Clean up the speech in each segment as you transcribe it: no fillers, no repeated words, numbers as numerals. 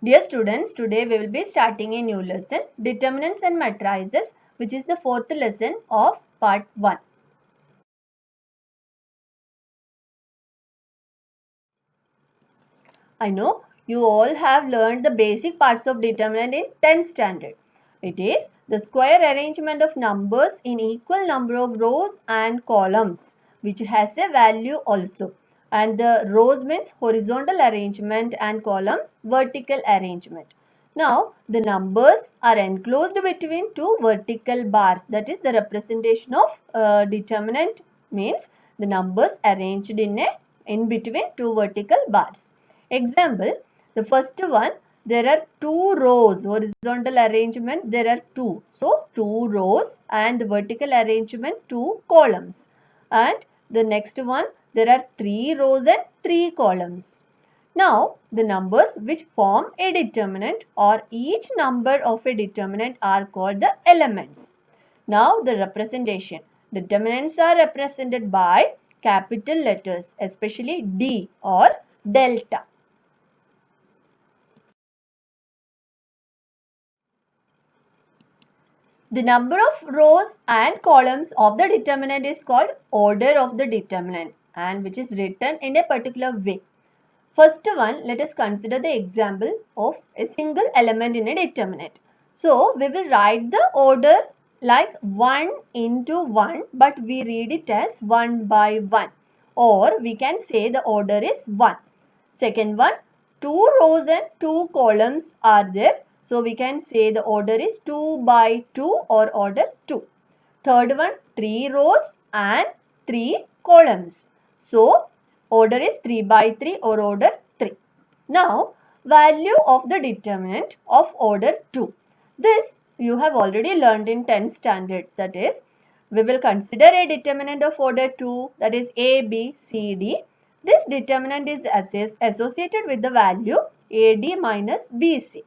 Dear students, today we will be starting a new lesson, Determinants and Matrices, which is the fourth lesson of part 1. I know you all have learned the basic parts of determinant in 10th standard. It is the square arrangement of numbers in equal number of rows and columns, which has a value also. And the rows means horizontal arrangement and columns vertical arrangement. Now, the numbers are enclosed between two vertical bars. That is the representation of determinant means the numbers arranged in between two vertical bars. Example, the first one, there are two rows, horizontal arrangement, there are two. So, two rows and the vertical arrangement, two columns. And the next one, there are three rows and three columns. Now, the numbers which form a determinant or each number of a determinant are called the elements. Now, the representation. Determinants are represented by capital letters, especially D or delta. The number of rows and columns of the determinant is called order of the determinant and which is written in a particular way. First one, let us consider the example of a single element in a determinant. So, we will write the order like 1 into 1 but we read it as 1 by 1 or we can say the order is 1. Second one, 2 rows and 2 columns are there. So, we can say the order is 2 by 2 or order 2. Third one, 3 rows and 3 columns. So, order is 3 by 3 or order 3. Now, value of the determinant of order 2. This you have already learned in 10th standard. That is, we will consider a determinant of order 2, that is A, B, C, D. This determinant is associated with the value AD minus BC.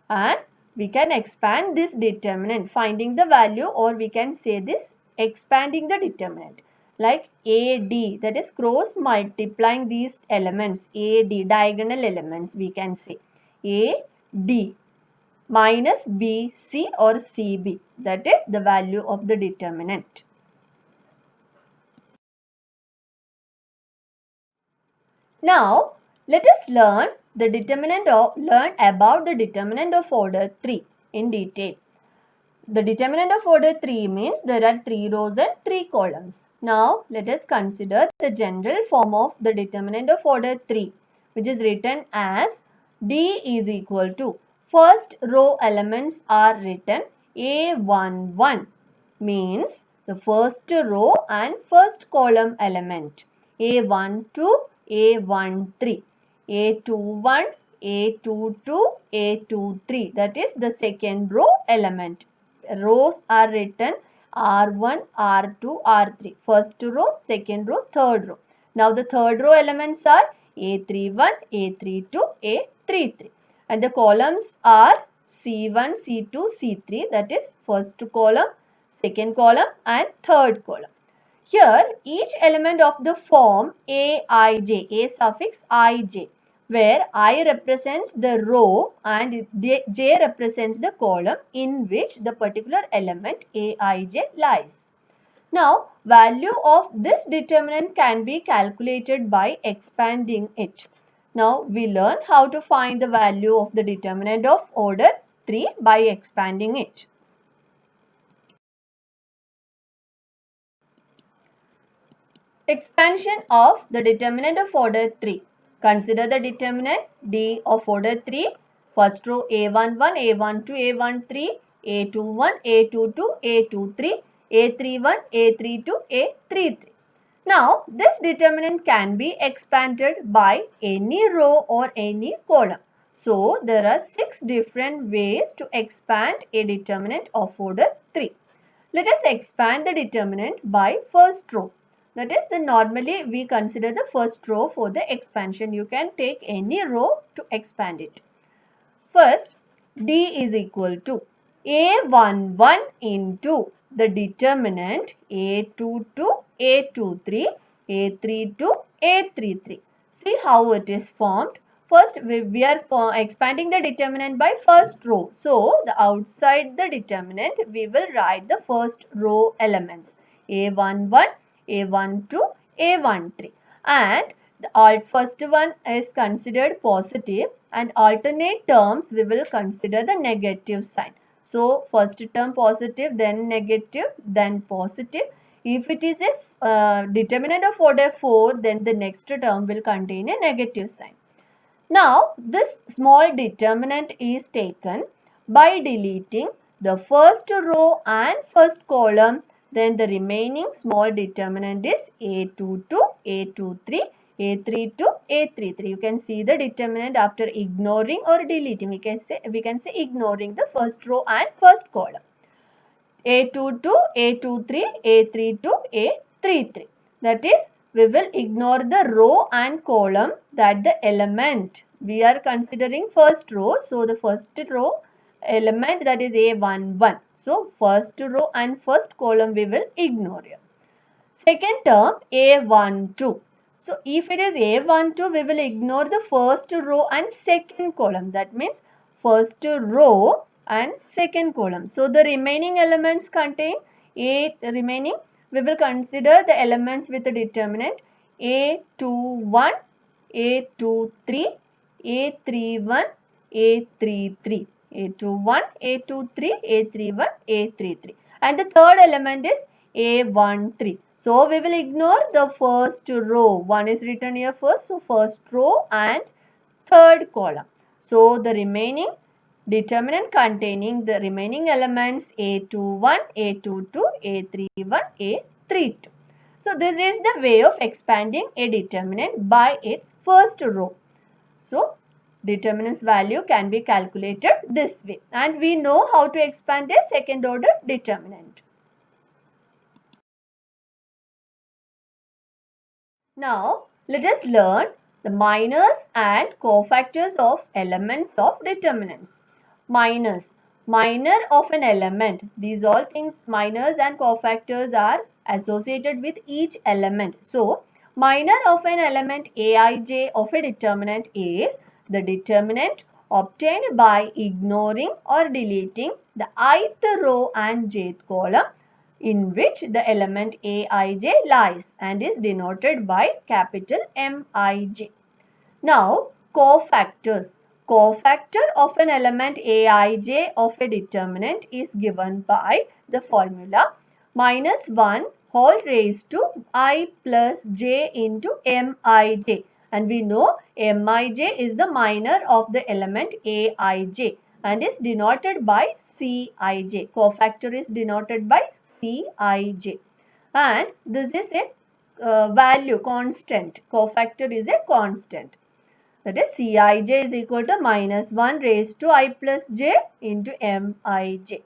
And we can expand this determinant, finding the value, or we can say this expanding the determinant. Like AD, that is cross multiplying these elements, AD, diagonal elements we can say. AD minus BC or CB, that is the value of the determinant. Now, let us learn about the determinant of order 3 in detail. The determinant of order 3 means there are 3 rows and 3 columns. Now, let us consider the general form of the determinant of order 3, which is written as D is equal to first row elements are written A11 means the first row and first column element. A12, A13, A21, A22, A23, that is the second row element. Rows are written R1, R2, R3. First row, second row, third row. Now the third row elements are A31, A32, A33. And the columns are C1, C2, C3, that is first column, second column and third column. Here each element of the form Aij, A suffix Ij, where I represents the row and J represents the column in which the particular element Aij lies. Now, value of this determinant can be calculated by expanding it. Now, we learn how to find the value of the determinant of order 3 by expanding it. Expansion of the determinant of order 3. Consider the determinant D of order 3. First row A11, A12, A13, A21, A22, A23, A31, A32, A33. Now, this determinant can be expanded by any row or any column. So, there are 6 different ways to expand a determinant of order 3. Let us expand the determinant by first row. That is, normally we consider the first row for the expansion. You can take any row to expand it. First, D is equal to A11 into the determinant A22, A23, A32, A33. See how it is formed. First, we are expanding the determinant by first row. So, the outside the determinant, we will write the first row elements A11, A12, A13. And the first one is considered positive, and alternate terms we will consider the negative sign. So, first term positive, then negative, then positive. If it is a determinant of order 4, then the next term will contain a negative sign. Now, this small determinant is taken by deleting the first row and first column. Then the remaining small determinant is A22, A23, A32, A33. You can see the determinant after ignoring or deleting. We can say ignoring the first row and first column. A22, A23, A32, A33. That is, we will ignore the row and column that the element. We are considering first row. So, the first row element, that is A11. So, first row and first column we will ignore here. Second term A12. So, if it is A12, we will ignore the first row and second column. That means first row and second column. So, the remaining elements contain we will consider the elements with the determinant A21, A23, A31, A33. A21, A23, A31, A33. And the third element is A13. So, we will ignore the first row. One is written here first. So, first row and third column. So, the remaining determinant containing the remaining elements A21, A22, A31, A32. So, this is the way of expanding a determinant by its first row. So, determinant's value can be calculated this way. And we know how to expand a second order determinant. Now, let us learn the minors and cofactors of elements of determinants. Minors. Minor of an element. These all things, minors and cofactors, are associated with each element. So, minor of an element Aij of a determinant is the determinant obtained by ignoring or deleting the ith row and jth column in which the element Aij lies and is denoted by capital Mij. Now, cofactors. Cofactor of an element Aij of a determinant is given by the formula -1 whole raised to I plus j into Mij. And we know Mij is the minor of the element Aij and is denoted by Cij. Cofactor is denoted by Cij. And this is a value constant. Cofactor is a constant. That is Cij is equal to -1 raised to I plus j into Mij.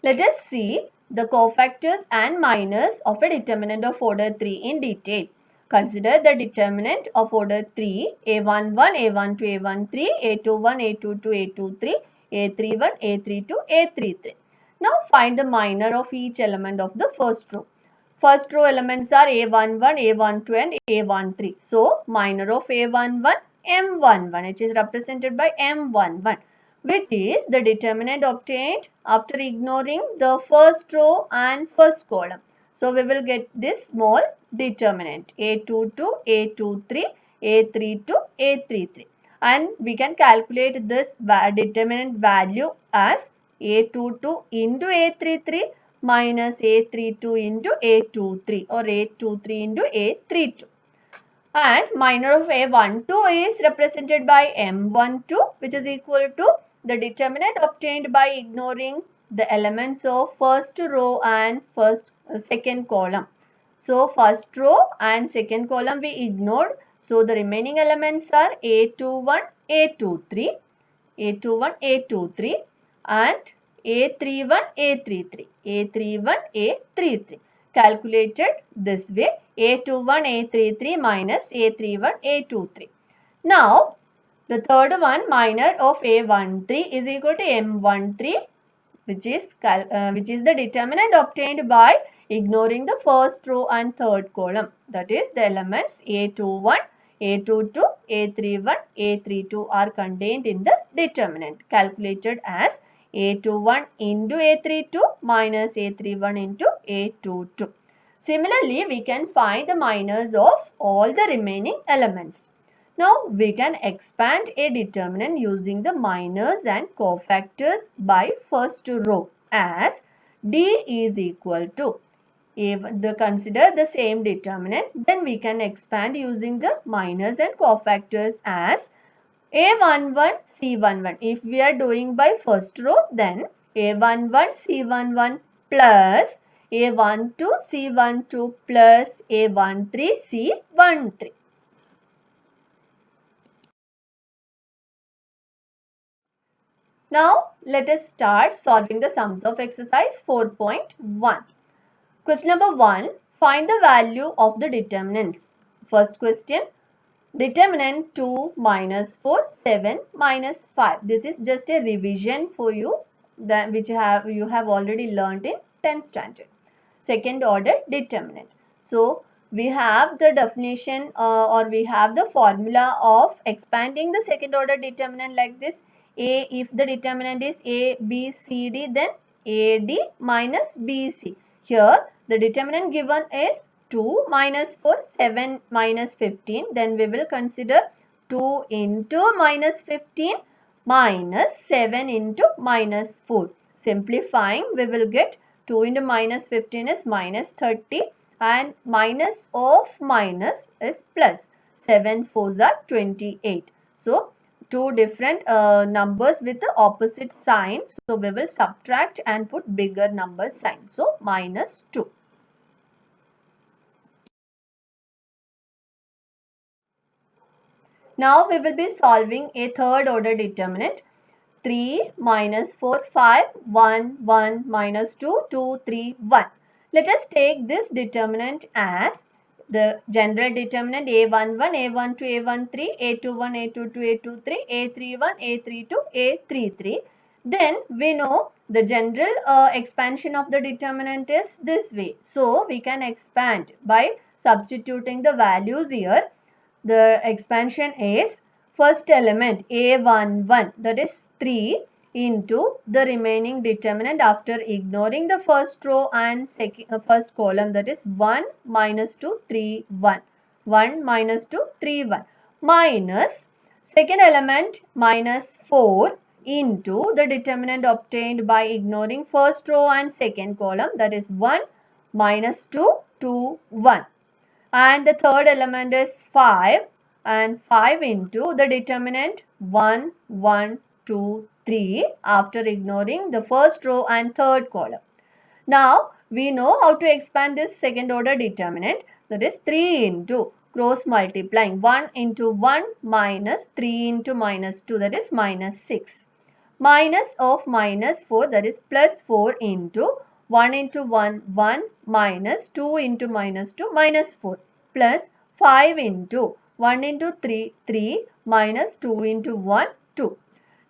Let us see the cofactors and minors of a determinant of order 3 in detail. Consider the determinant of order 3 A11, A12, A13, A21, A22, A23, A31, A32, A33. Now find the minor of each element of the first row. First row elements are A11, A12 and A13. So minor of A11, M11, which is represented by M11, which is the determinant obtained after ignoring the first row and first column. So, we will get this small determinant A22, A23, A32, A33, and we can calculate this determinant value as A22 into A33 minus A32 into A23 or A23 into A32. And minor of A12 is represented by M12, which is equal to the determinant obtained by ignoring the elements of first row and second column. So, first row and second column we ignored. So, the remaining elements are A21, A23, A21, A23 and A31, A33, A31, A33. Calculated this way, A21, A33 minus A31, A23. Now, the third one, minor of A13 is equal to M13, which is the determinant obtained by ignoring the first row and third column. That is, the elements A21, A22, A31, A32 are contained in the determinant, calculated as A21 into A32 minus A31 into A22. Similarly, we can find the minors of all the remaining elements. Now, we can expand a determinant using the minors and cofactors by first row as D is equal to, if consider the same determinant, then we can expand using the minors and cofactors as A11 C11. If we are doing by first row, then A11 C11 plus A12 C12 plus A13 C13. Now, let us start solving the sums of exercise 4.1. Question number 1. Find the value of the determinants. First question. Determinant 2 minus 4, 7 minus 5. This is just a revision for you which you have already learned in 10th standard. Second order determinant. So, we have the definition or we have the formula of expanding the second order determinant like this. If the determinant is A, B, C, D, then AD minus BC. Here, the determinant given is 2 minus 4, 7 minus 15. Then we will consider 2 into minus 15 minus 7 into minus 4. Simplifying, we will get 2 into minus 15 is minus 30 and minus of minus is plus. 7 fours are 28. So, two different numbers with the opposite sign. So, we will subtract and put bigger number sign. So, minus 2. Now, we will be solving a third order determinant. 3 minus 4, 5, 1, 1 minus 2, 2, 3, 1. Let us take this determinant as the general determinant A11, A12, A13, A21, A22, A23, A31, A32, A33. Then we know the general expansion of the determinant is this way. So we can expand by substituting the values here. The expansion is first element A11, that is 3 into the remaining determinant after ignoring the first row and first column, that is 1 minus 2 3 1, 1 minus 2 3 1, minus second element minus 4 into the determinant obtained by ignoring first row and second column, that is 1 minus 2 2 1. And the third element is 5 and 5 into the determinant 1, 1, 2, 3 after ignoring the first row and third column. Now, we know how to expand this second order determinant, that is 3 into cross multiplying 1 into 1 minus 3 into minus 2, that is minus 6. Minus of minus 4, that is plus 4 into 1 into 1, 1 minus 2 into minus 2, minus 4 plus 5 into 1 into 3, 3 minus 2 into 1, 2.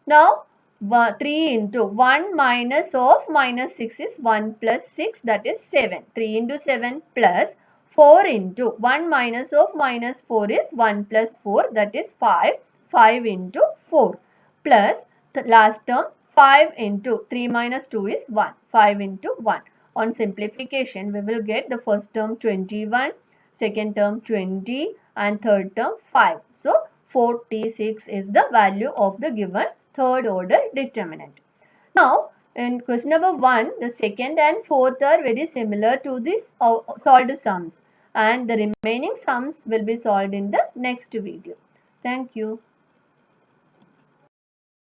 Now, 3 into 1 minus of minus 6 is 1 plus 6, that is 7. 3 into 7 plus 4 into 1 minus of minus 4 is 1 plus 4, that is 5. 5 into 4 plus the last term 5 into 3 minus 2 is 1. 5 into 1. On simplification, we will get the first term 21, second term 20 and third term 5. So, 46 is the value of the given third order determinant. Now, in question number 1, the second and fourth are very similar to this solved sums, and the remaining sums will be solved in the next video. Thank you.